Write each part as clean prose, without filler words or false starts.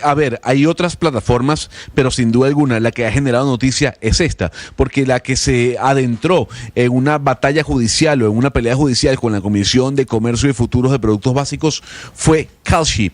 A ver, hay otras plataformas, pero sin duda alguna la que ha generado noticia es esta, porque la que se adentró en una batalla judicial o en una pelea judicial con la Comisión de Comercio y Futuros de Productos Básicos fue Kalshi.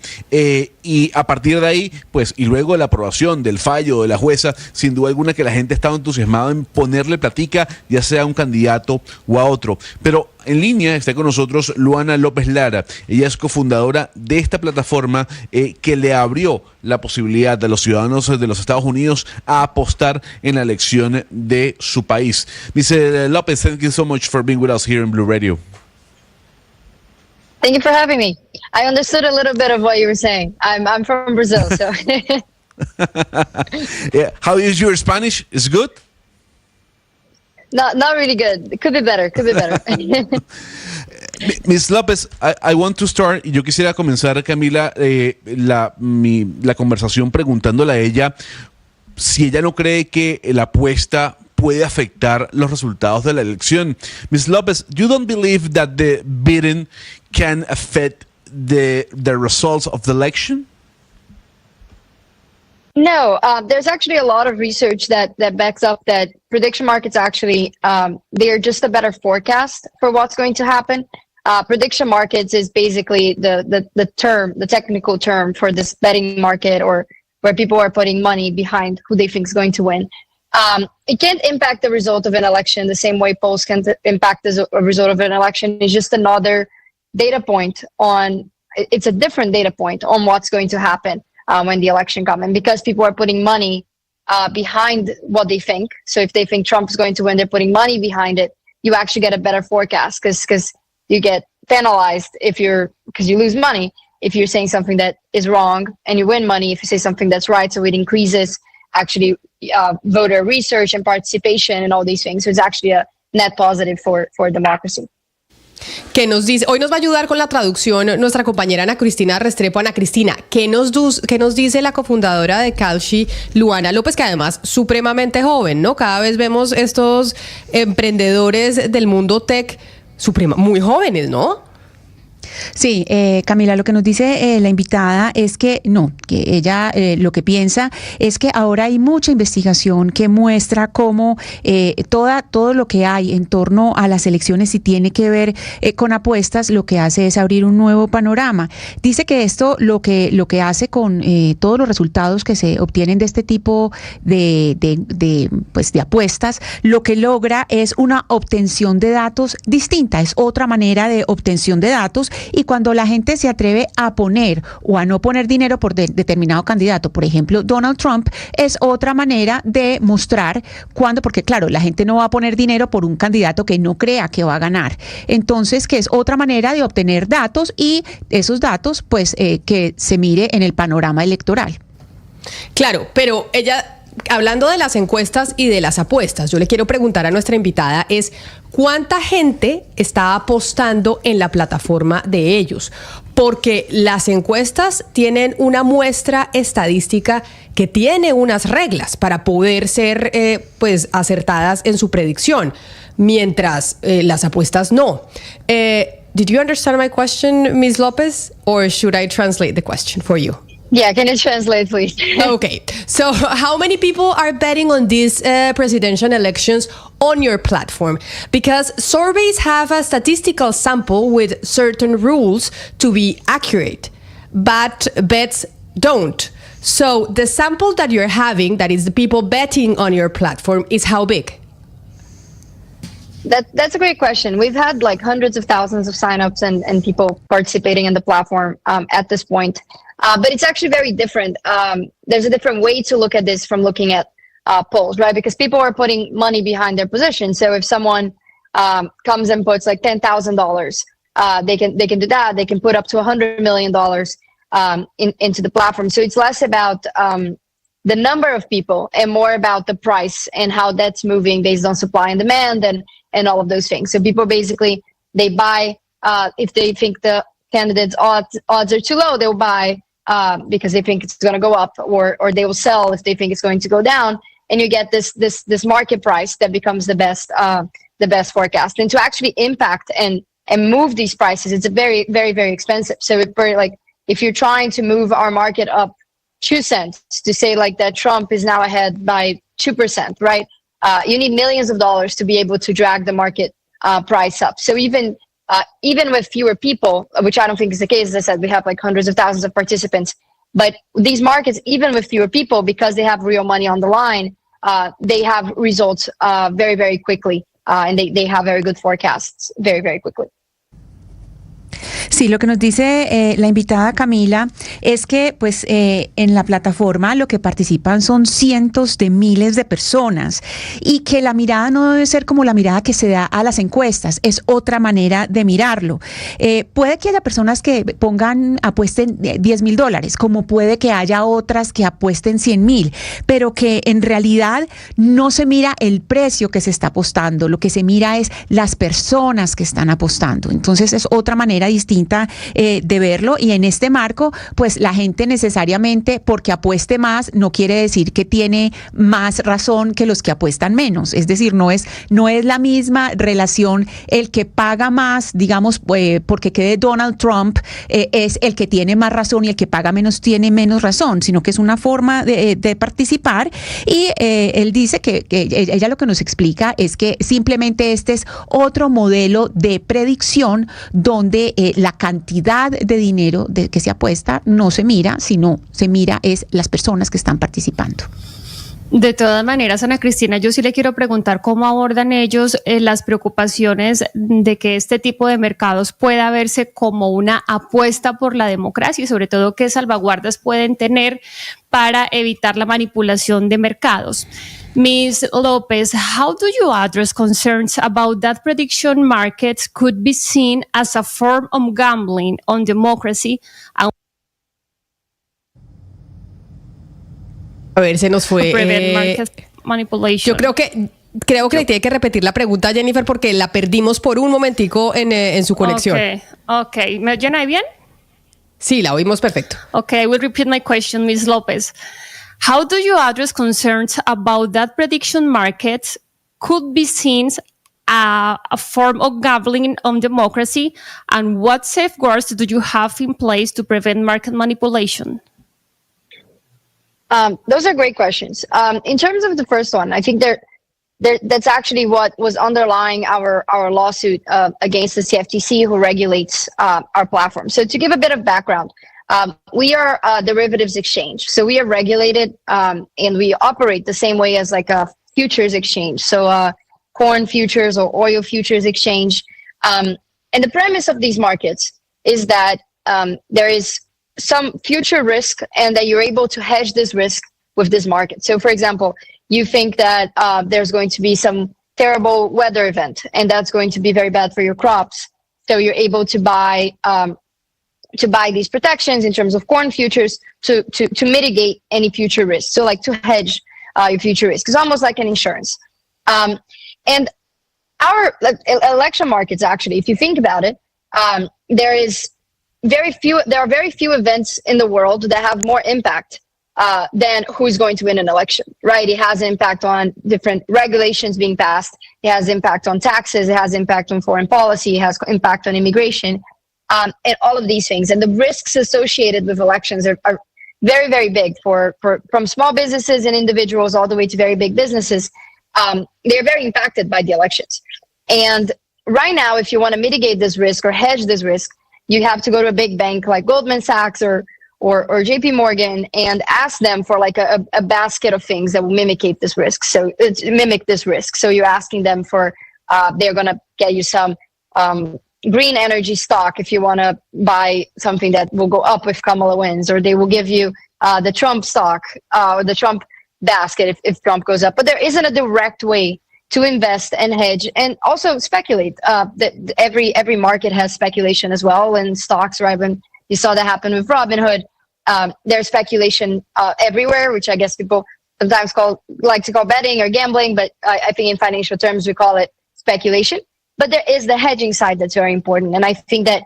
Y a partir de ahí, pues, y luego de la aprobación del fallo de la jueza, sin duda alguna que la gente estaba entusiasmada en ponerle platica, ya sea a un candidato o a otro. Pero en línea está con nosotros Luana Lopes Lara. Ella es cofundadora de esta plataforma que le abrió la posibilidad a los ciudadanos de los Estados Unidos a apostar en la elección de su país. Dice Lopez, thank you so much for being with us here in Blu Radio. Thank you for having me. I understood a little bit of what you were saying. I'm from Brazil, so. Yeah. How is your Spanish? Is good? Not really good. It could be better. Ms. Lopez, I want to start, y yo quisiera comenzar, Camila, la conversación preguntándole a ella si ella no cree que la apuesta puede afectar los resultados de la elección. Ms. Lopez, you don't believe that the bidding can affect the results of the election? No, there's actually a lot of research that backs up that prediction markets actually, they are just a better forecast for what's going to happen. Prediction markets is basically the technical term for this betting market, or where people are putting money behind who they think is going to win. It can't impact the result of an election the same way polls can impact the result of an election. It's just another data point it's a different data point on what's going to happen when the election comes. And because people are putting money behind what they think, so if they think Trump is going to win, they're putting money behind it, you actually get a better forecast because you get penalized because you lose money if you're saying something that is wrong, and you win money if you say something that's right. So it increases actually voter research and participation and all these things. So it's actually a net positive for democracy. ¿Qué nos dice? Hoy nos va a ayudar con la traducción nuestra compañera Ana Cristina Restrepo. Ana Cristina, ¿qué nos dice la cofundadora de Kalshi, Luana López, que además supremamente joven, ¿no? Cada vez vemos estos emprendedores del mundo tech muy jóvenes, ¿no? Sí, Camila, lo que nos dice la invitada es que no, que ella lo que piensa es que ahora hay mucha investigación que muestra cómo todo lo que hay en torno a las elecciones y tiene que ver con apuestas, lo que hace es abrir un nuevo panorama. Dice que esto lo que hace con todos los resultados que se obtienen de este tipo de apuestas, lo que logra es una obtención de datos distinta, es otra manera de obtención de datos. Y cuando la gente se atreve a poner o a no poner dinero por determinado candidato, por ejemplo, Donald Trump, es otra manera de mostrar porque claro, la gente no va a poner dinero por un candidato que no crea que va a ganar. Entonces, que es otra manera de obtener datos, y esos datos, pues, que se mire en el panorama electoral. Claro, pero ella... Hablando de las encuestas y de las apuestas, yo le quiero preguntar a nuestra invitada ¿cuánta gente está apostando en la plataforma de ellos? Porque las encuestas tienen una muestra estadística que tiene unas reglas para poder ser acertadas en su predicción, mientras las apuestas no. Did you understand my question, Ms. Lopez, or should I translate the question for you? Yeah, can you translate, please? Okay, so how many people are betting on these presidential elections on your platform? Because surveys have a statistical sample with certain rules to be accurate, but bets don't. So the sample that you're having, that is the people betting on your platform, is how big? That's a great question. We've had like hundreds of thousands of signups and people participating in the platform at this point. But it's actually very different. There's a different way to look at this from looking at polls, right? Because people are putting money behind their position. So if someone comes and puts like $10,000, they can do that. They can put up to $100 million into the platform. So it's less about the number of people and more about the price and how that's moving based on supply and demand and all of those things. So people basically, they buy if they think the candidate's odds are too low, they'll buy because they think it's going to go up, or they will sell if they think it's going to go down, and you get this market price that becomes the best forecast. And to actually impact and move these prices, it's very, very, very expensive. So if you're trying to move our market up 2 cents to say like that Trump is now ahead by 2%, right? You need millions of dollars to be able to drag the market price up. So even with fewer people, which I don't think is the case, as I said, we have like hundreds of thousands of participants, but these markets, even with fewer people, because they have real money on the line, they have results very, very quickly, and they have very good forecasts very, very quickly. Sí, lo que nos dice la invitada Camila es que pues en la plataforma lo que participan son cientos de miles de personas y que la mirada no debe ser como la mirada que se da a las encuestas, es otra manera de mirarlo. Puede que haya personas que apuesten $10,000, como puede que haya otras que apuesten 100,000, pero que en realidad no se mira el precio que se está apostando, lo que se mira es las personas que están apostando. Entonces es otra manera distinta de verlo, y en este marco pues la gente necesariamente porque apueste más no quiere decir que tiene más razón que los que apuestan menos, es decir, no es la misma relación. El que paga más, digamos, porque quede Donald Trump, es el que tiene más razón, y el que paga menos tiene menos razón, sino que es una forma de participar. Y él dice que ella lo que nos explica es que simplemente este es otro modelo de predicción donde la cantidad de dinero que se apuesta no se mira, sino se mira es las personas que están participando. De todas maneras, Ana Cristina, yo sí le quiero preguntar cómo abordan ellos las preocupaciones de que este tipo de mercados pueda verse como una apuesta por la democracia y sobre todo qué salvaguardas pueden tener para evitar la manipulación de mercados. Ms. Lopez, how do you address concerns about that prediction markets could be seen as a form of gambling on democracy? A ver, se nos fue. Market manipulation. Yo creo que le tiene que repetir la pregunta a Jennifer porque la perdimos por un momentico en su conexión. Okay. ¿Me oyen ahí bien? Sí, la oímos perfecto. Okay, I will repeat my question, Ms. Lopez. How do you address concerns about that prediction markets could be seen a form of gambling on democracy, and what safeguards do you have in place to prevent market manipulation? Those are great questions. In terms of the first one, I think that's actually what was underlying our lawsuit against the CFTC, who regulates our platform. So to give a bit of background, we are a derivatives exchange. So we are regulated and we operate the same way as like a futures exchange. So corn futures or oil futures exchange. And the premise of these markets is that there is some future risk and that you're able to hedge this risk with this market. So for example, you think that there's going to be some terrible weather event and that's going to be very bad for your crops. So you're able to buy these protections in terms of corn futures to mitigate any future risk. So like to hedge your future risk. It's almost like an insurance. And our election markets, actually, if you think about it, there are very few events in the world that have more impact than who's going to win an election, right? It has an impact on different regulations being passed. It has impact on taxes. It has impact on foreign policy. It has impact on immigration, and all of these things. And the risks associated with elections are very, very big from small businesses and individuals all the way to very big businesses. They're very impacted by the elections. And right now, if you want to mitigate this risk or hedge this risk, you have to go to a big bank like Goldman Sachs or JP Morgan and ask them for like a basket of things that will mimic this risk. So you're asking them for, they're going to get you some green energy stock if you want to buy something that will go up if Kamala wins, or they will give you the Trump stock or the Trump basket if Trump goes up. But there isn't a direct way to invest and hedge and also speculate. That every market has speculation as well, and stocks, right? When you saw that happen with Robinhood, there's speculation everywhere, which I guess people sometimes like to call betting or gambling, but I think in financial terms we call it speculation. But there is the hedging side that's very important, and I think that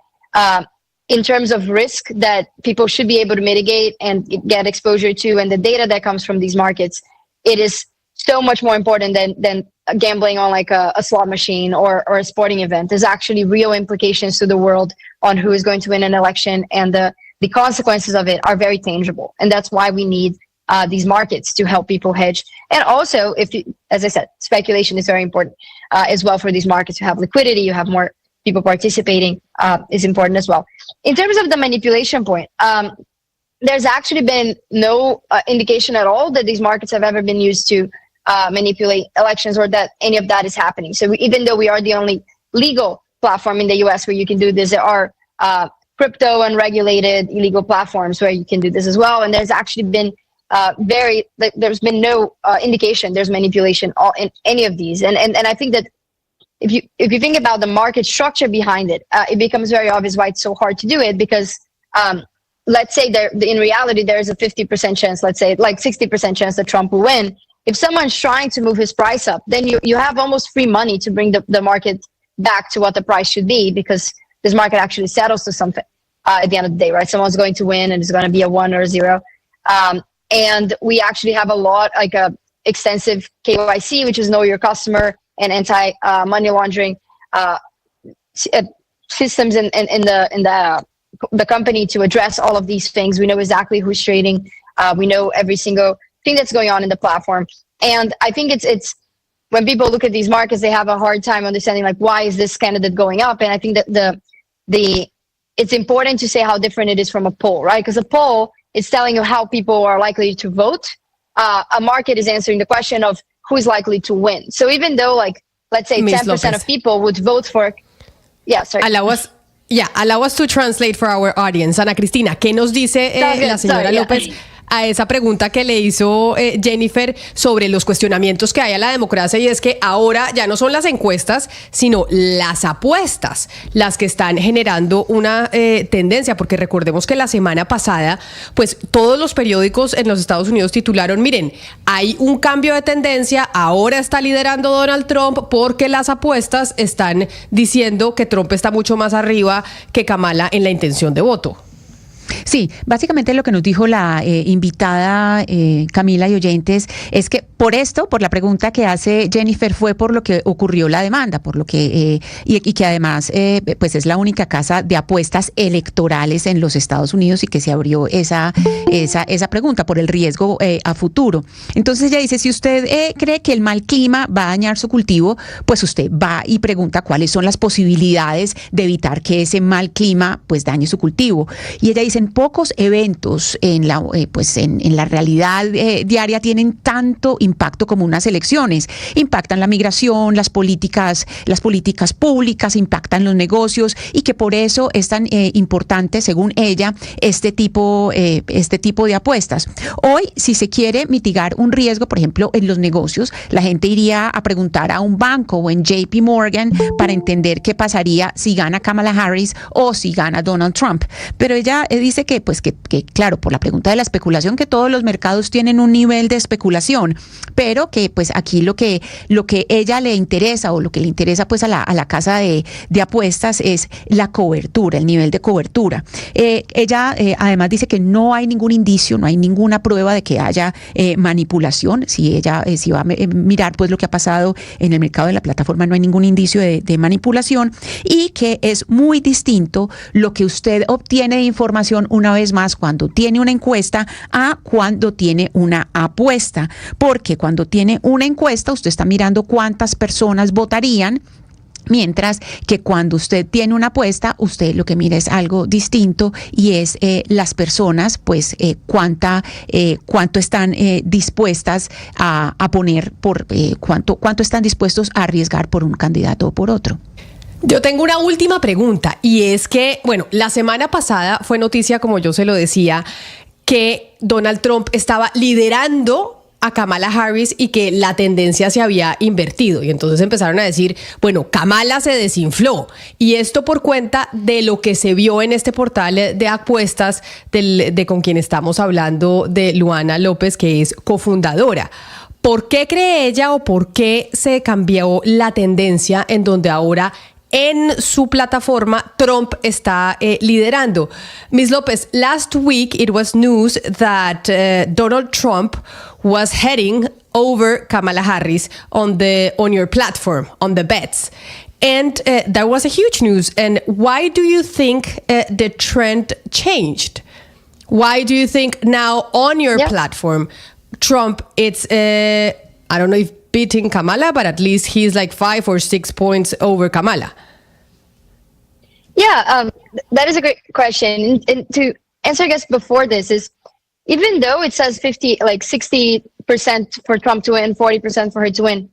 in terms of risk that people should be able to mitigate and get exposure to, and the data that comes from these markets, it is so much more important than gambling on like a slot machine or a sporting event. There's actually real implications to the world on who is going to win an election and the the consequences of it are very tangible. And that's why we need these markets to help people hedge. And also, as I said, speculation is very important as well for these markets. You have liquidity, you have more people participating is important as well. In terms of the manipulation point, there's actually been no indication at all that these markets have ever been used to manipulate elections or that any of that is happening. So even though we are the only legal platform in the US where you can do this, there are crypto unregulated illegal platforms where you can do this as well. And there's actually been there's been no indication there's manipulation in any of these. And I think that if you think about the market structure behind it, it becomes very obvious why it's so hard to do it, because let's say in reality there is a 50% chance, let's say like 60% chance that Trump will win. If someone's trying to move his price up, then you have almost free money to bring the market back to what the price should be, because this market actually settles to something at the end of the day, right? Someone's going to win and it's going to be a 1 or a 0. And we actually have a lot, like a extensive KYC, which is know your customer, and anti-money laundering systems in the company to address all of these things. We know exactly who's trading. We know every single thing that's going on in the platform. And I think it's when people look at these markets, they have a hard time understanding, like, why is this candidate going up? And I think that it's important to say how different it is from a poll, right? Because a poll is telling you how people are likely to vote. A market is answering the question of who's likely to win. So even though, like, let's say 10% of people would vote for... Yeah, sorry. Allow us to translate for our audience. Ana Cristina, ¿qué nos dice la señora López a esa pregunta que le hizo Jennifer sobre los cuestionamientos que hay a la democracia? Y es que ahora ya no son las encuestas, sino las apuestas las que están generando una tendencia, porque recordemos que la semana pasada, pues todos los periódicos en los Estados Unidos titularon, miren, hay un cambio de tendencia, ahora está liderando Donald Trump porque las apuestas están diciendo que Trump está mucho más arriba que Kamala en la intención de voto. Sí, básicamente lo que nos dijo la invitada Camila y oyentes es que por la pregunta que hace Jennifer, fue por lo que ocurrió la demanda, por lo que y que además pues es la única casa de apuestas electorales en los Estados Unidos y que se abrió esa pregunta por el riesgo a futuro. Entonces ella dice, si usted cree que el mal clima va a dañar su cultivo, pues usted va y pregunta cuáles son las posibilidades de evitar que ese mal clima pues dañe su cultivo. Y ella dice, pocos eventos en la realidad diaria tienen tanto impacto como unas elecciones. Impactan la migración, las políticas públicas, impactan los negocios, y que por eso es tan importante, según ella, este tipo de apuestas. Hoy, si se quiere mitigar un riesgo, por ejemplo, en los negocios, la gente iría a preguntar a un banco o en JP Morgan para entender qué pasaría si gana Kamala Harris o si gana Donald Trump. Pero ella dice que claro, por la pregunta de la especulación, que todos los mercados tienen un nivel de especulación, pero que pues aquí lo que ella le interesa, o lo que le interesa pues a la casa de apuestas, es la cobertura, el nivel de cobertura. Ella además dice que no hay ningún indicio, no hay ninguna prueba de que haya manipulación. Si va a mirar pues lo que ha pasado en el mercado de la plataforma, no hay ningún indicio de manipulación, y que es muy distinto lo que usted obtiene de información, una vez más, cuando tiene una encuesta a cuando tiene una apuesta, porque cuando tiene una encuesta usted está mirando cuántas personas votarían, mientras que cuando usted tiene una apuesta, usted lo que mira es algo distinto, y es las personas, pues cuánto están dispuestas a poner cuánto están dispuestos a arriesgar por un candidato o por otro. Yo tengo una última pregunta, y es que, bueno, la semana pasada fue noticia, como yo se lo decía, que Donald Trump estaba liderando a Kamala Harris y que la tendencia se había invertido. Y entonces empezaron a decir, bueno, Kamala se desinfló. Y esto por cuenta de lo que se vio en este portal de apuestas de con quien estamos hablando, de Luana Lopes, que es cofundadora. ¿Por qué cree ella, o por qué se cambió la tendencia en donde ahora en su plataforma Trump está liderando? Ms. Lopez, last week it was news that Donald Trump was heading over Kamala Harris on your platform, on the bets. And that was a huge news. And why do you think the trend changed? Why do you think now on your Yeah. platform, Trump, it's, I don't know if beating Kamala, but at least he's like 5 or 6 points over Kamala? Yeah, that is a great question. And to answer, I guess, before this is, even though it says 60% for Trump to win, 40% for her to win,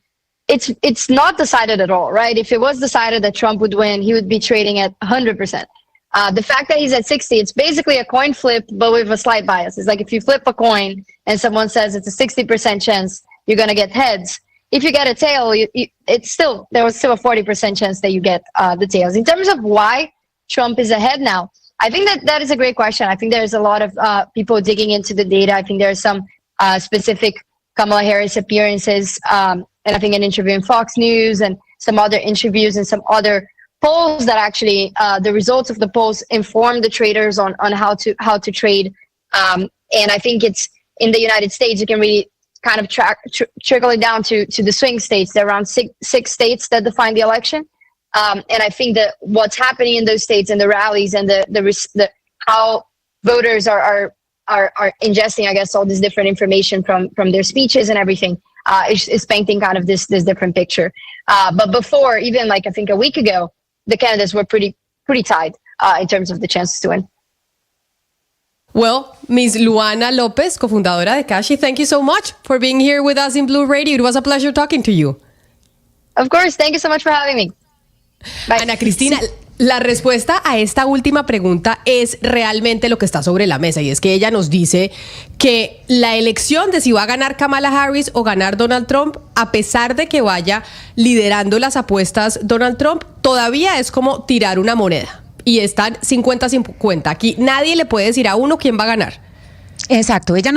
it's not decided at all, right? If it was decided that Trump would win, he would be trading at 100%. The fact that he's at 60, it's basically a coin flip, but with a slight bias. It's like if you flip a coin and someone says it's a 60% chance you're going to get heads. If you get a tail, there was still a 40% chance that you get the tails. In terms of why Trump is ahead now, I think that is a great question. I think there's a lot of people digging into the data. I think there are some specific Kamala Harris appearances, and I think an interview in Fox News and some other interviews and some other polls that actually the results of the polls inform the traders on how to trade. And I think it's in the United States, you can really kind of trickle it down to the swing states. There are around six states that define the election. And I think that what's happening in those states and the rallies and the how voters are ingesting, I guess, all this different information from their speeches and everything is painting kind of this different picture. But before, even like I think a week ago, the candidates were pretty tied in terms of the chances to win. Well, Ms. Luana Lopes, cofundadora de Kalshi, thank you so much for being here with us in Blu Radio. It was a pleasure talking to you. Of course. Thank you so much for having me. Bye. Ana Cristina, la respuesta a esta última pregunta es realmente lo que está sobre la mesa, y es que ella nos dice que la elección de si va a ganar Kamala Harris o ganar Donald Trump, a pesar de que vaya liderando las apuestas Donald Trump, todavía es como tirar una moneda. Y están 50-50. Aquí nadie le puede decir a uno quién va a ganar. Exacto. Ella